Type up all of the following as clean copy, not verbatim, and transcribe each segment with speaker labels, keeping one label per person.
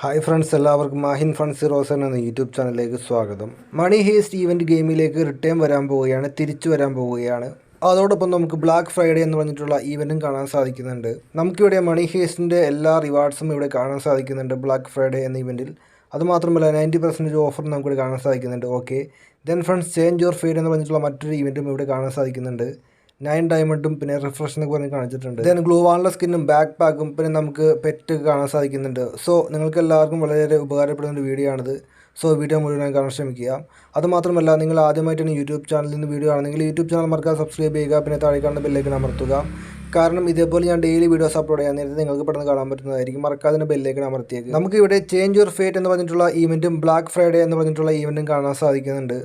Speaker 1: Hi friends, എല്ലാവർക്കും Mahin fund സീറോസൻ എന്ന YouTube ചാനലിലേക്ക് സ്വാഗതം. മണി ഹേസ്റ്റ് ഈവൻറ്റ് ഗെയിമിലേക്ക് റിട്ടേൺ വരാൻ പോവുകയാണ്, തിരിച്ചു വരാൻ പോവുകയാണ്. അതോടൊപ്പം നമുക്ക് ബ്ലാക്ക് ഫ്രൈഡേ എന്ന് പറഞ്ഞിട്ടുള്ള ഈവൻറ്റും കാണാൻ സാധിക്കുന്നുണ്ട്. നമുക്കിവിടെ മണി ഹേസ്റ്റിൻ്റെ എല്ലാ റിവാർഡ്സും ഇവിടെ കാണാൻ സാധിക്കുന്നുണ്ട് ബ്ലാക്ക് ഫ്രൈഡേ എന്ന ഇവൻറ്റിൽ. അതുമാത്രമല്ല 90% ഓഫർ നമുക്കിവിടെ കാണാൻ സാധിക്കുന്നുണ്ട്. Okay, then friends change your feed എന്ന് പറഞ്ഞിട്ടുള്ള മറ്റൊരു ഇവൻറ്റും ഇവിടെ കാണാൻ സാധിക്കുന്നുണ്ട്. 9 ഡയമണ്ടും പിന്നെ റിഫ്രഷ് എന്നൊക്കെ പറഞ്ഞ് കാണിച്ചിട്ടുണ്ട്. ദെൻ ഗ്ലൂ വാളിൻ്റെ സ്കിന്നും ബാക്ക് പാക്കും പിന്നെ നമുക്ക് പെറ്റ് കാണാൻ സാധിക്കുന്നുണ്ട്. സോ നിങ്ങൾക്ക് എല്ലാവർക്കും വളരെ ഉപകാരപ്പെടുന്ന ഒരു വീഡിയോ ആണിത്. സോ വീഡിയോ മുഴുവനായി കാണാൻ ശ്രമിക്കുക. അതുമാത്രമല്ല, നിങ്ങൾ ആദ്യമായിട്ടാണ് യൂട്യൂബ് ചാനലിൽ നിന്ന് വീഡിയോ ആണെങ്കിൽ യൂട്യൂബ് ചാനൽ മറക്കാതെ സബ്സ്ക്രൈബ് ചെയ്യുക, പിന്നെ താഴെ കാണുന്ന ബെല്ലേക്ക് അമർത്തുക. കാരണം ഇതേപോലെ ഞാൻ ഡെയിലി വീഡിയോസ് അപ്ലോഡ് ചെയ്യാൻ നേരത്തെ നിങ്ങൾക്ക് പെട്ടെന്ന് കാണാൻ പറ്റുന്നതായിരിക്കും. മറക്കാതെ ബെല്ലേക്ക് അമർത്തിയേക്ക്. നമുക്ക് ഇവിടെ ചേഞ്ച് യുവർ ഫേറ്റ് എന്ന് പറഞ്ഞിട്ടുള്ള ഈവൻറ്റും ബ്ലാക്ക് ഫ്രൈഡേ എന്ന് പറഞ്ഞിട്ടുള്ള ഈവൻറ്റും കാണാൻ സാധിക്കുന്നുണ്ട്.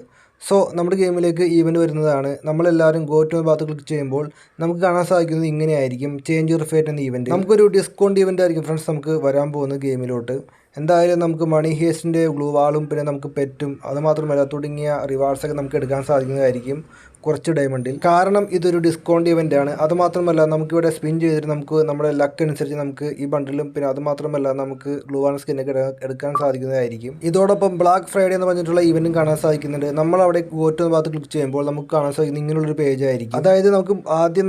Speaker 1: സോ നമ്മുടെ ഗെയിമിലേക്ക് ഈവൻറ്റ് വരുന്നതാണ്. നമ്മളെല്ലാവരും ഗോ ടു ഭാഗത്ത് ക്ലിക്ക് ചെയ്യുമ്പോൾ നമുക്ക് കാണാൻ സാധിക്കുന്നത് ഇങ്ങനെയായിരിക്കും, ചേഞ്ച് യുവർ ഫേറ്റ് എന്ന ഈവൻറ്റ്. നമുക്കൊരു ഡിസ്കൗണ്ട് ഈവൻ്റ് ആയിരിക്കും ഫ്രണ്ട്സ് നമുക്ക് വരാൻ പോകുന്ന ഗെയിമിലോട്ട്. എന്തായാലും നമുക്ക് മണി ഹേസ്റ്റിൻ്റെ ഗ്ലൂ വാളും പിന്നെ നമുക്ക് പെറ്റും അതുമാത്രമല്ല തുടങ്ങിയ റിവാർഡ്സൊക്കെ നമുക്ക് എടുക്കാൻ സാധിക്കുന്നതായിരിക്കും കുറച്ച് ഡയമണ്ടിൽ. കാരണം ഇതൊരു ഡിസ്കൗണ്ട് ഇവൻ്റ് ആണ്. അതുമാത്രമല്ല നമുക്കിവിടെ സ്പിൻ ചെയ്തിട്ട് നമുക്ക് നമ്മുടെ ലക്ക് അനുസരിച്ച് നമുക്ക് ഈ ബണ്ടിലും പിന്നെ അതുമാത്രമല്ല നമുക്ക് ഗ്ലൂ വാൾ സ്കിന്നൊക്കെ എടുക്കാൻ സാധിക്കുന്നതായിരിക്കും. ഇതോടൊപ്പം ബ്ലാക്ക് ഫ്രൈഡേ എന്ന് പറഞ്ഞിട്ടുള്ള ഇവൻറ്റും കാണാൻ സാധിക്കുന്നുണ്ട്. നമ്മളവിടെ ഗോറ്റ് ഭാഗത്ത് ക്ലിക്ക് ചെയ്യുമ്പോൾ നമുക്ക് കാണാൻ സാധിക്കുന്നത് ഇങ്ങനെയുള്ളൊരു പേജ് ആയിരിക്കും. അതായത്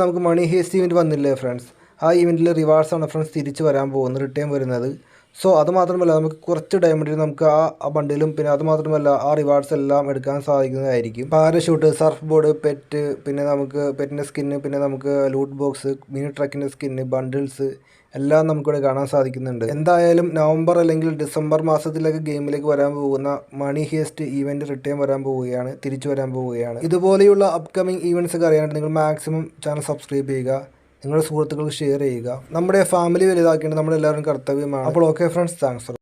Speaker 1: നമുക്ക് മണി ഹേസ്റ്റ് ഇവൻറ്റ് വന്നില്ലേ ഫ്രണ്ട്സ്, ആ ഇവൻറ്റിലെ റിവാർഡ്സാണ് ഫ്രണ്ട്സ് തിരിച്ച് വരാൻ പോകുന്നത്, റിട്ടേൺ വരുന്നത്. സോ അതുമാത്രമല്ല നമുക്ക് കുറച്ച് ഡയമണ്ടിൽ നമുക്ക് ആ ബണ്ടിലും പിന്നെ അതുമാത്രമല്ല ആ റിവാർഡ്സ് എല്ലാം എടുക്കാൻ സാധിക്കുന്നതായിരിക്കും. പാരഷൂട്ട്, സർഫ് ബോർഡ്, പെറ്റ്, പിന്നെ നമുക്ക് പെറ്റിൻ്റെ സ്കിന്ന്, പിന്നെ നമുക്ക് ലൂട്ട് ബോക്സ്, മിനി ട്രക്കിൻ്റെ സ്കിന്ന്, ബണ്ടിൽസ് എല്ലാം നമുക്കിവിടെ കാണാൻ സാധിക്കുന്നുണ്ട്. എന്തായാലും നവംബർ അല്ലെങ്കിൽ ഡിസംബർ മാസത്തിലേക്ക് ഗെയിമിലേക്ക് വരാൻ പോകുന്ന മണി ഹേസ്റ്റ് ഈവൻറ്റ് റിട്ടേൺ വരാൻ പോവുകയാണ്, തിരിച്ചു വരാൻ പോവുകയാണ്. ഇതുപോലെയുള്ള അപ്കമിങ് ഈവൻറ്റ്സ് ഒക്കെ അറിയാനായിട്ട് നിങ്ങൾ മാക്സിമം ചാനൽ സബ്സ്ക്രൈബ് ചെയ്യുക, നിങ്ങളുടെ സുഹൃത്തുക്കൾക്ക് ഷെയർ ചെയ്യുക. നമ്മുടെ ഫാമിലി വലുതാക്കേണ്ടത് നമ്മുടെ എല്ലാവരും കർത്തവ്യമാണ്. അപ്പോൾ ഓക്കെ ഫ്രണ്ട്സ്, താങ്ക്സ്.